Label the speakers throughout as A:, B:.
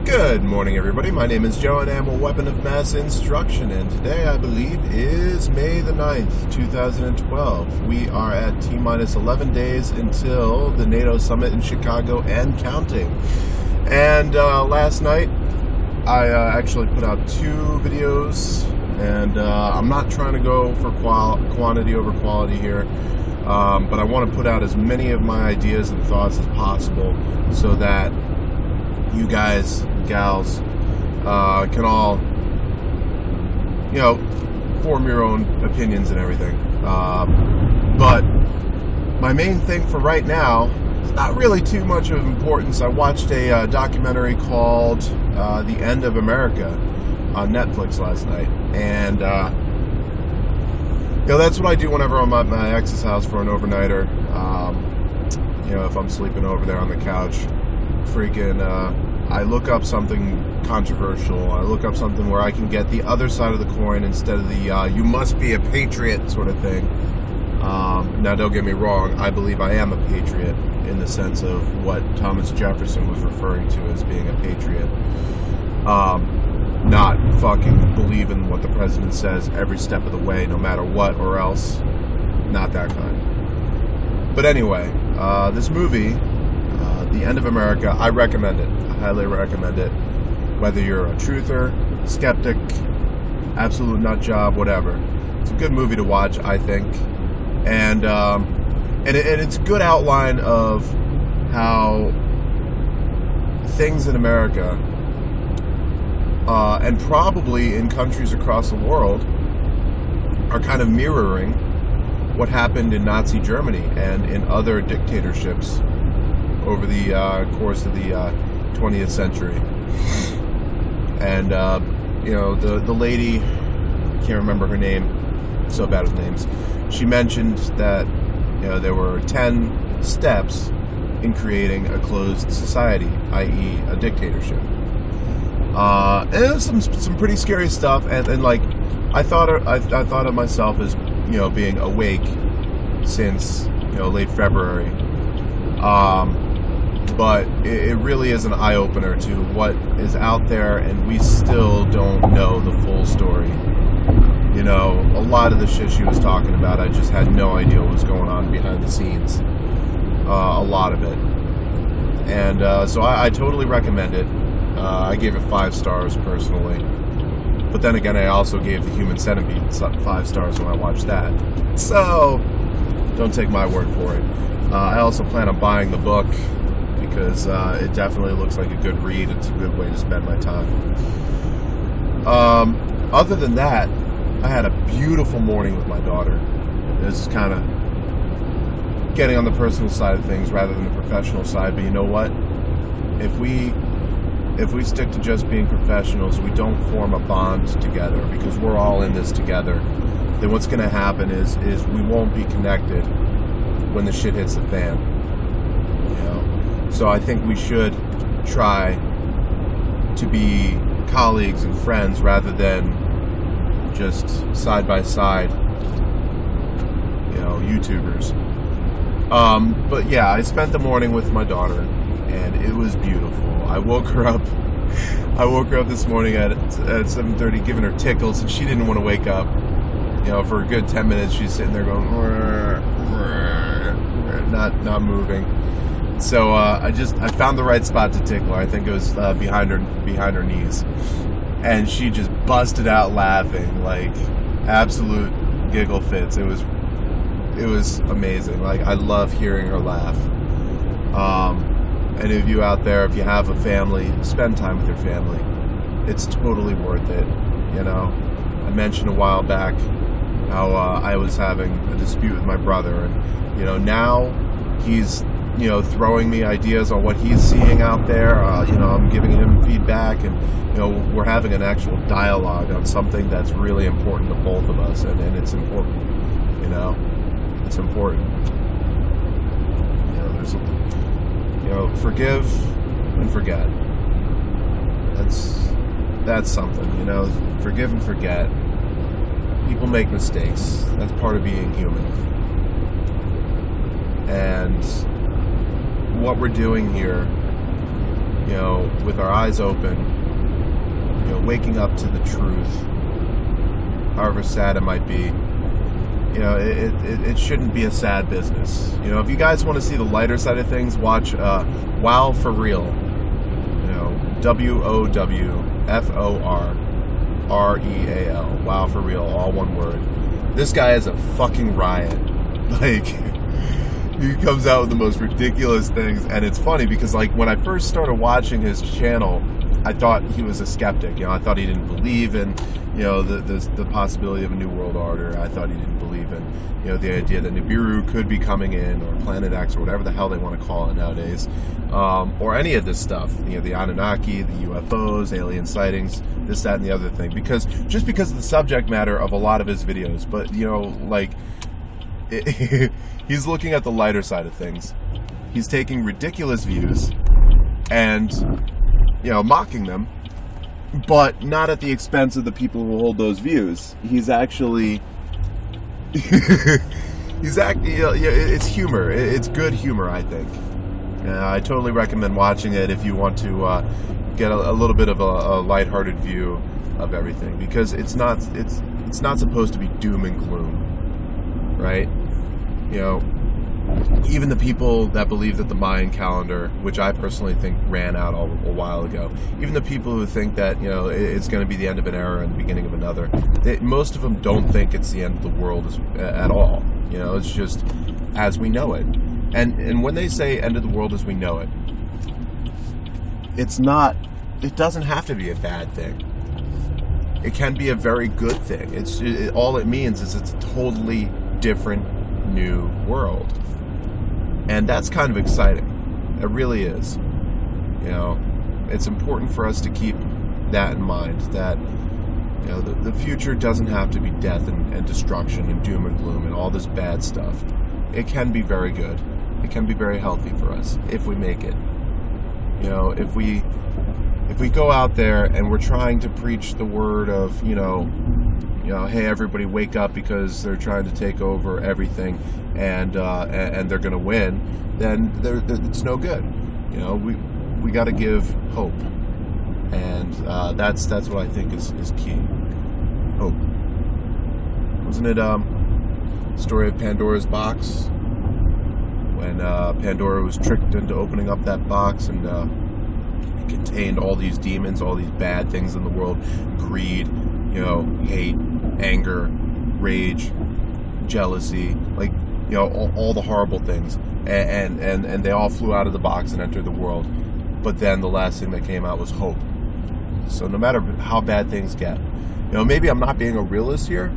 A: Good morning, everybody. My name is Joe, and I'm a weapon of mass instruction, and today, I believe, is May the 9th, 2012. We are at T-minus 11 days until the NATO summit in Chicago and counting. And last night, I actually put out 2 videos, and I'm not trying to go for quantity over quality here, but I want to put out as many of my ideas and thoughts as possible so that you guys, gals, can all, form your own opinions and everything. But my main thing for right now is not really too much of importance. I watched a documentary called The End of America on Netflix last night. And, that's what I do whenever I'm at my ex's house for an overnighter. If I'm sleeping over there on the couch, I look up something controversial. I look up something where I can get the other side of the coin instead of the you must be a patriot sort of thing. Now, don't get me wrong. I believe I am a patriot in the sense of what Thomas Jefferson was referring to as being a patriot. Not fucking believing what the president says every step of the way, no matter what, or else. Not that kind. But anyway, this movie, The End of America, I recommend it. I highly recommend it. Whether you're a truther, skeptic, absolute nut job, whatever. It's a good movie to watch, I think. And it's a good outline of how things in America, and probably in countries across the world, are kind of mirroring what happened in Nazi Germany and in other dictatorships over the course of the 20th century. And, the lady, I can't remember her name, I'm so bad with names, she mentioned that, there were 10 steps in creating a closed society, i.e. a dictatorship. And it was some pretty scary stuff, and I thought of myself as, being awake since, late February. But it really is an eye-opener to what is out there, and we still don't know the full story. A lot of the shit she was talking about, I just had no idea what was going on behind the scenes. A lot of it. And so I totally recommend it. I gave it 5 stars personally. But then again, I also gave The Human Centipede 5 stars when I watched that. So, don't take my word for it. I also plan on buying the book, because it definitely looks like a good read. It's a good way to spend my time. Other than that, I had a beautiful morning with my daughter. This is kind of getting on the personal side of things rather than the professional side. But you know what? If we stick to just being professionals, we don't form a bond together because we're all in this together, then what's going to happen is we won't be connected when the shit hits the fan. So I think we should try to be colleagues and friends rather than just side by side, YouTubers. But yeah, I spent the morning with my daughter, and it was beautiful. I woke her up this morning at 7:30, giving her tickles, and she didn't want to wake up. For a good 10 minutes, she's sitting there going, not moving. So I found the right spot to tickle her. I think it was behind her knees, and she just busted out laughing, like absolute giggle fits. It was amazing. Like, I love hearing her laugh. Any of you out there, if you have a family, spend time with your family. It's totally worth it. I mentioned a while back how I was having a dispute with my brother, and now he's throwing me ideas on what he's seeing out there. I'm giving him feedback, and we're having an actual dialogue on something that's really important to both of us, and it's important. It's important. Forgive and forget. That's something. Forgive and forget. People make mistakes. That's part of being human. And what we're doing here with our eyes open, waking up to the truth, however sad it might be. It shouldn't be a sad business. If you guys want to see the lighter side of things, watch Wow for Real. WOWFORREAL. Wow for Real, all one word. This guy is a fucking riot. Like, he comes out with the most ridiculous things, and it's funny because, like, when I first started watching his channel, I thought he was a skeptic. I thought he didn't believe in, the possibility of a new world order. I thought he didn't believe in, the idea that Nibiru could be coming in, or Planet X, or whatever the hell they want to call it nowadays, or any of this stuff. The Anunnaki, the UFOs, alien sightings, this, that, and the other thing. Because of the subject matter of a lot of his videos, but he's looking at the lighter side of things. He's taking ridiculous views and mocking them, but not at the expense of the people who hold those views. He's actually it's humor. It's good humor, I think. I totally recommend watching it if you want to get a little bit of a lighthearted view of everything, because it's not supposed to be doom and gloom, right? Even the people that believe that the Mayan calendar, which I personally think ran out a while ago, even the people who think that it's going to be the end of an era and the beginning of another, most of them don't think it's the end of the world at all. It's just as we know it. And when they say end of the world as we know it, it doesn't have to be a bad thing. It can be a very good thing. All it means is it's a totally different new world. And that's kind of exciting. It really is. It's important for us to keep that in mind, that the future doesn't have to be death and destruction and doom and gloom and all this bad stuff. It can be very good. It can be very healthy for us if we make it. If we go out there and we're trying to preach the word of, hey, everybody wake up because they're trying to take over everything and they're going to win, then it's no good. We got to give hope, and that's what I think is key. Hope. Wasn't it story of Pandora's box, when Pandora was tricked into opening up that box, and it contained all these demons, all these bad things in the world: greed, hate, anger, rage, jealousy, like all the horrible things, and they all flew out of the box and entered the world. But then the last thing that came out was hope. So no matter how bad things get, maybe I'm not being a realist here,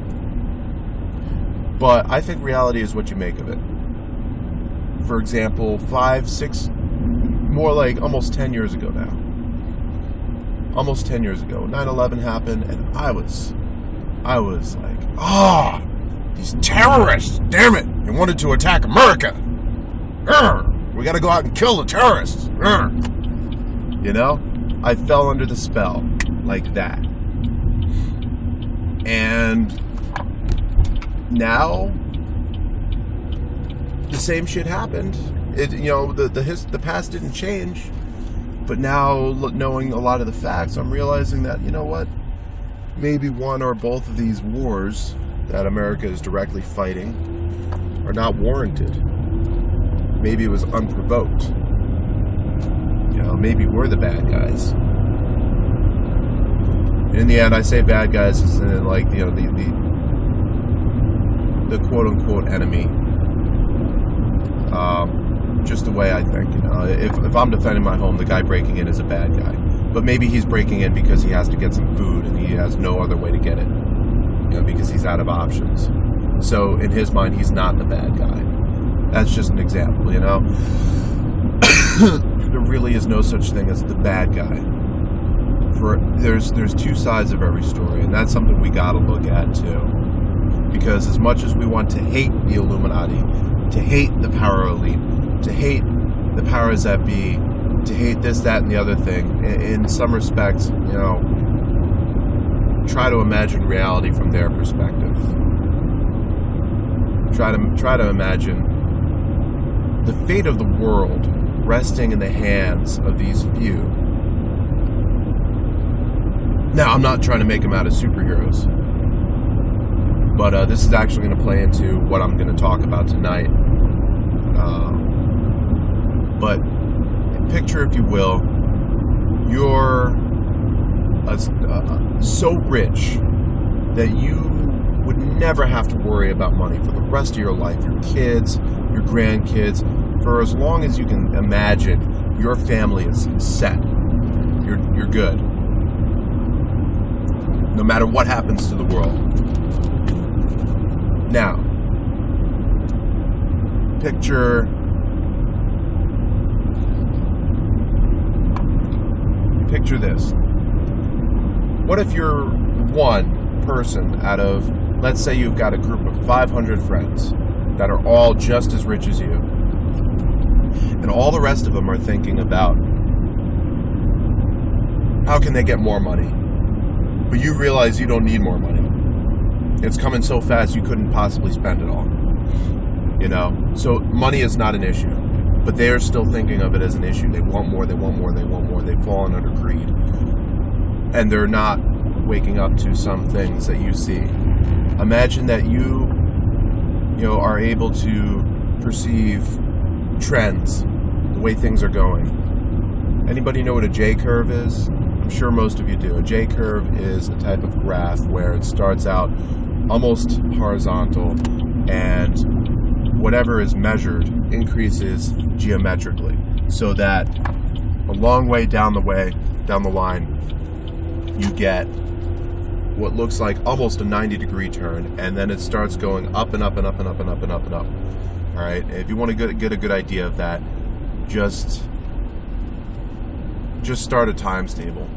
A: but I think reality is what you make of it. For example, 5, 6, more like almost 10 years ago now. Almost 10 years ago, 9/11 happened, and I was like, these terrorists, damn it, they wanted to attack America. We got to go out and kill the terrorists. I fell under the spell like that. And now the same shit happened. The past didn't change, but now knowing a lot of the facts, I'm realizing that, maybe one or both of these wars that America is directly fighting are not warranted. Maybe it was unprovoked. Maybe we're the bad guys. In the end, I say bad guys as in like the quote unquote enemy. Just the way I think. If I'm defending my home, the guy breaking in is a bad guy. But maybe he's breaking in because he has to get some food and he has no other way to get it. Because he's out of options. So in his mind, he's not the bad guy. That's just an example, There really is no such thing as the bad guy. There's two sides of every story, and that's something we gotta look at too. Because as much as we want to hate the Illuminati, to hate the power elite, to hate the powers that be, to hate this, that, and the other thing, in some respects, try to imagine reality from their perspective. Try to imagine the fate of the world resting in the hands of these few Now, I'm not trying to make them out of superheroes, but this is actually going to play into what I'm going to talk about tonight. But picture, if you will, you're so rich that you would never have to worry about money for the rest of your life. Your kids, your grandkids, for as long as you can imagine, your family is set. You're good. No matter what happens to the world. Now, picture this. What if you're one person out of, let's say you've got a group of 500 friends that are all just as rich as you, and all the rest of them are thinking about how can they get more money, but you realize you don't need more money. It's coming so fast you couldn't possibly spend it all. So money is not an issue, but they are still thinking of it as an issue. They want more, they want more, they want more. They've fallen under greed, and they're not waking up to some things that you see. Imagine that you are able to perceive trends, the way things are going. Anybody know what a J-curve is? I'm sure most of you do. A J-curve is a type of graph where it starts out almost horizontal, and whatever is measured increases geometrically, so that a long way down the line, you get what looks like almost a 90-degree turn, and then it starts going up and up and up and up and up and up and up. All right. If you want to get a good idea of that, just start a times table.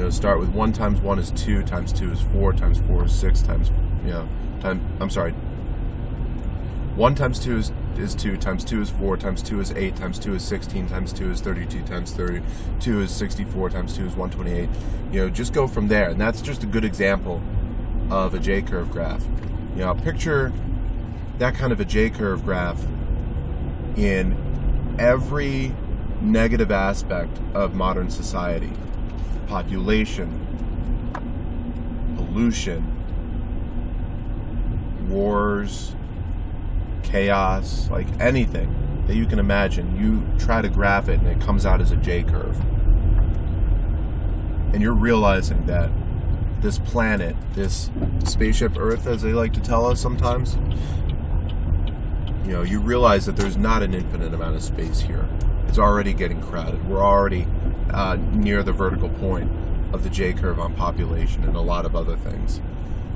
A: Start with 1 times 1 is 2, times 2 is 4, times 4 is 6, 1 times 2 is 2, times 2 is 4, times 2 is 8, times 2 is 16, times 2 is 32, times 32 is 64, times 2 is 128. Just go from there. And that's just a good example of a J-curve graph. Picture that kind of a J-curve graph in every negative aspect of modern society. Population, pollution, wars, chaos, like anything that you can imagine. You try to graph it and it comes out as a J-curve. And you're realizing that this planet, this spaceship Earth, as they like to tell us sometimes, you realize that there's not an infinite amount of space here. It's already getting crowded. We're already near the vertical point of the J-curve on population and a lot of other things.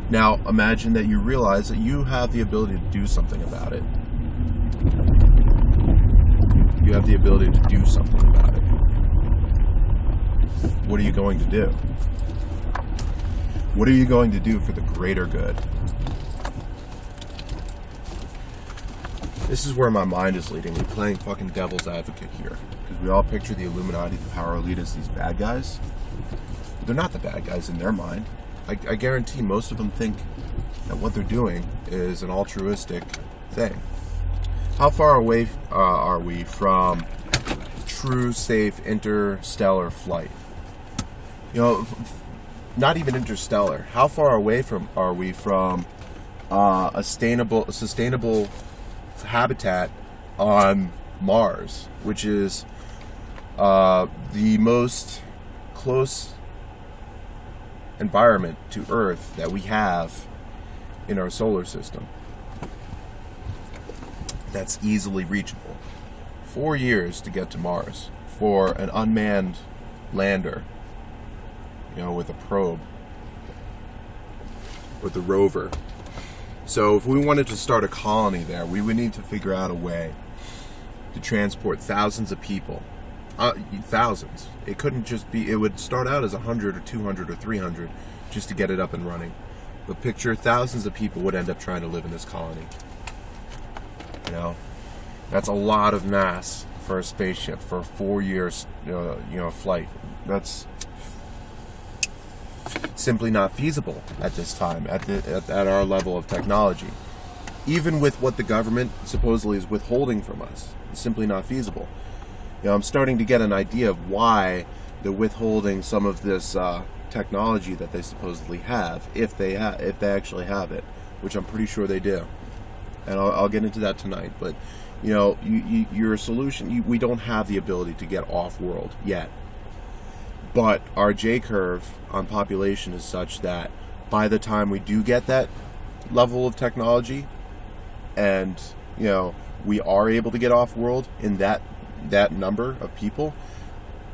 A: Now, imagine that you realize that you have the ability to do something about it. You have the ability to do something about it. What are you going to do? What are you going to do for the greater good? This is where my mind is leading me, playing fucking devil's advocate here. Because we all picture the Illuminati, the power elite, as these bad guys. They're not the bad guys in their mind. I guarantee most of them think that what they're doing is an altruistic thing. How far away are we from true, safe, interstellar flight? Not even interstellar. How far away are we from a sustainable habitat on Mars, which is the most close environment to Earth that we have in our solar system that's easily reachable. 4 years to get to Mars for an unmanned lander, with a probe, with a rover. So if we wanted to start a colony there, we would need to figure out a way to transport thousands of people. Thousands. It couldn't just be, it would start out as 100 or 200 or 300 just to get it up and running. But picture thousands of people would end up trying to live in this colony. That's a lot of mass for a spaceship for 4 years, flight. That's simply not feasible at this time, at our level of technology. Even with what the government supposedly is withholding from us, it's simply not feasible. I'm starting to get an idea of why they're withholding some of this technology that they supposedly have, if they actually have it, which I'm pretty sure they do, and I'll get into that tonight. But your solution, we don't have the ability to get off-world yet, but our J-curve on population is such that by the time we do get that level of technology, and we are able to get off-world in that number of people,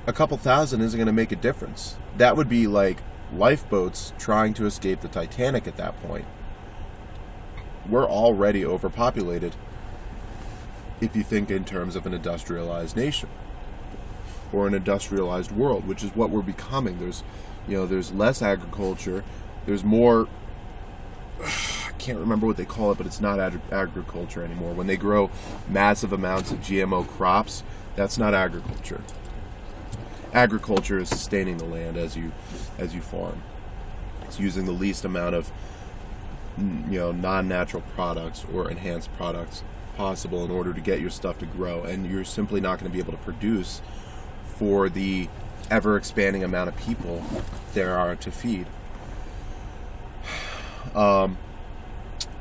A: a couple thousand isn't going to make a difference. That would be like lifeboats trying to escape the Titanic at that point. We're already overpopulated if you think in terms of an industrialized nation or an industrialized world, which is what we're becoming. There's less agriculture. There's more, I can't remember what they call it, but it's not agriculture anymore. When they grow massive amounts of GMO crops, that's not agriculture. Agriculture is sustaining the land as you farm. It's using the least amount of non-natural products or enhanced products possible in order to get your stuff to grow, and you're simply not going to be able to produce for the ever-expanding amount of people there are to feed.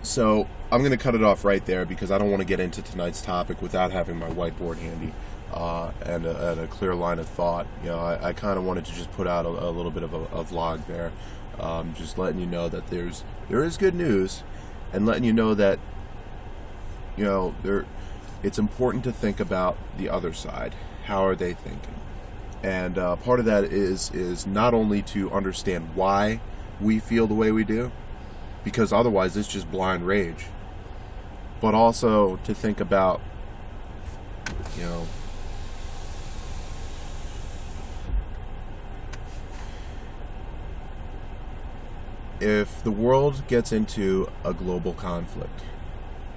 A: So I'm going to cut it off right there because I don't want to get into tonight's topic without having my whiteboard handy and a clear line of thought. I kind of wanted to just put out a little bit of a vlog there, just letting you know that there is good news, and letting you know that it's important to think about the other side. How are they thinking? And part of that is not only to understand why we feel the way we do, because otherwise it's just blind rage, but also to think about, if the world gets into a global conflict,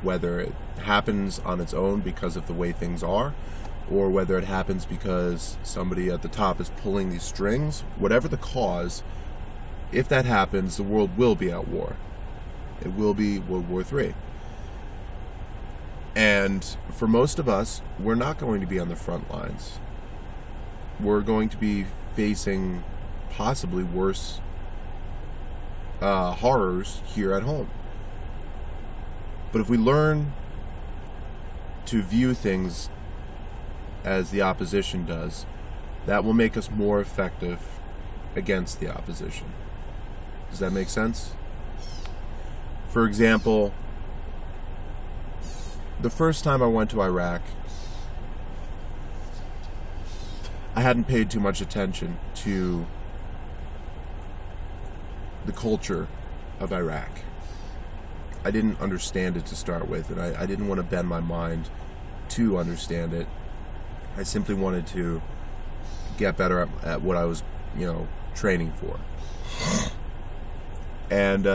A: whether it happens on its own because of the way things are, or whether it happens because somebody at the top is pulling these strings, whatever the cause, if that happens, the world will be at war. It will be World War III. And for most of us, we're not going to be on the front lines. We're going to be facing possibly worse horrors here at home. But if we learn to view things as the opposition does, that will make us more effective against the opposition. Does that make sense? For example, the first time I went to Iraq, I hadn't paid too much attention to the culture of Iraq. I didn't understand it to start with, and I didn't want to bend my mind to understand it. I simply wanted to get better at what I was, training for. And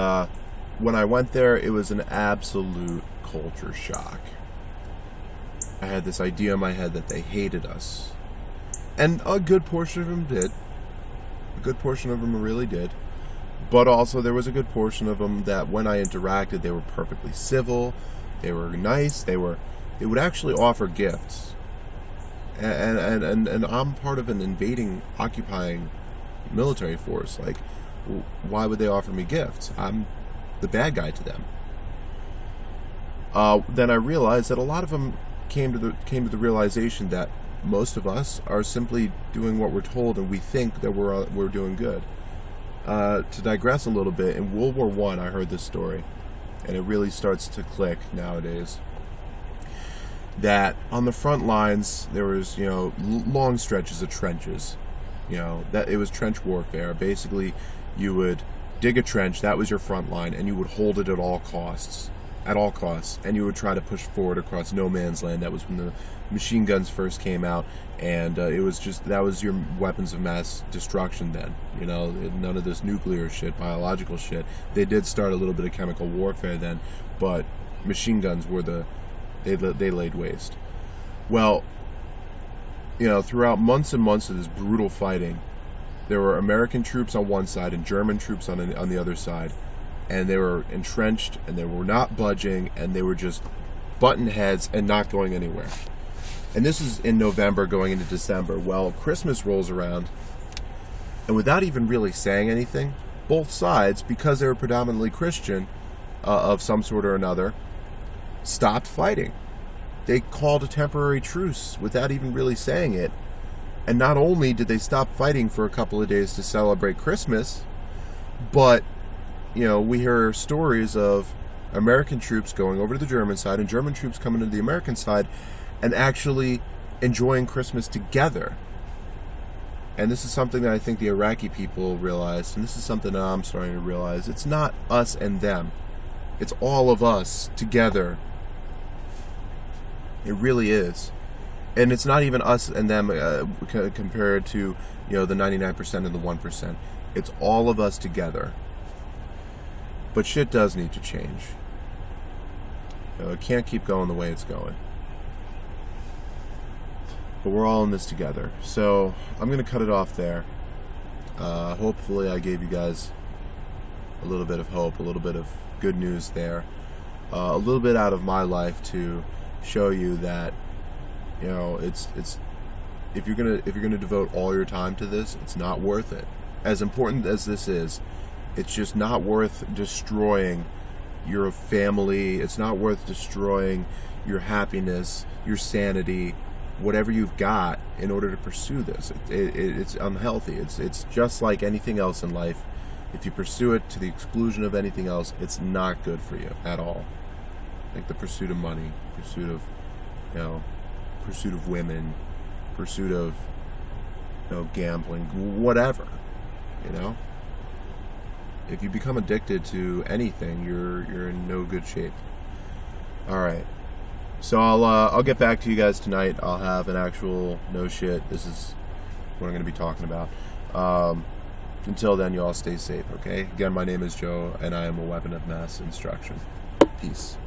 A: when I went there, it was an absolute culture shock. I had this idea in my head that they hated us. And a good portion of them did. A good portion of them really did. But also there was a good portion of them that when I interacted, they were perfectly civil. They were nice. They would actually offer gifts. And I'm part of an invading, occupying military force. Like, why would they offer me gifts? I'm the bad guy to them. Then I realized that a lot of them came to the realization that most of us are simply doing what we're told, and we think that we're doing good. To digress a little bit, in World War I heard this story, and it really starts to click nowadays, that on the front lines there was long stretches of trenches, that it was trench warfare. Basically, you would dig a trench, that was your front line, and you would hold it at all costs, and you would try to push forward across no man's land. That was when the machine guns first came out, and that was your weapons of mass destruction then. None of this nuclear shit, biological shit. They did start a little bit of chemical warfare then, but machine guns were they laid waste. Well, throughout months and months of this brutal fighting, there were American troops on one side and German troops on the other side, and they were entrenched, and they were not budging, and they were just button heads and not going anywhere. And this is in November going into December. Well, Christmas rolls around, And without even really saying anything, both sides, because they were predominantly Christian of some sort or another, stopped fighting. They called a temporary truce without even really saying it. And not only did they stop fighting for a couple of days to celebrate Christmas, but, we hear stories of American troops going over to the German side and German troops coming to the American side and actually enjoying Christmas together. And this is something that I think the Iraqi people realized, and this is something that I'm starting to realize. It's not us and them. It's all of us together. It really is. And it's not even us and them compared to, the 99% and the 1%. It's all of us together. But shit does need to change. It can't keep going the way it's going. But we're all in this together. So I'm going to cut it off there. Hopefully I gave you guys a little bit of hope, a little bit of good news there. A little bit out of my life to show you that, it's if you're gonna devote all your time to this, it's not worth it. As important as this is, it's just not worth destroying your family. It's not worth destroying your happiness, your sanity, whatever you've got in order to pursue this. It's unhealthy. It's just like anything else in life. If you pursue it to the exclusion of anything else, it's not good for you at all. Like the pursuit of money, pursuit of women, pursuit of gambling, whatever. If you become addicted to anything, you're in no good shape. All right. So I'll get back to you guys tonight. I'll have an actual no shit. This is what I'm going to be talking about. Until then, you all stay safe, okay? Again, my name is Joe, and I am a weapon of mass destruction. Peace.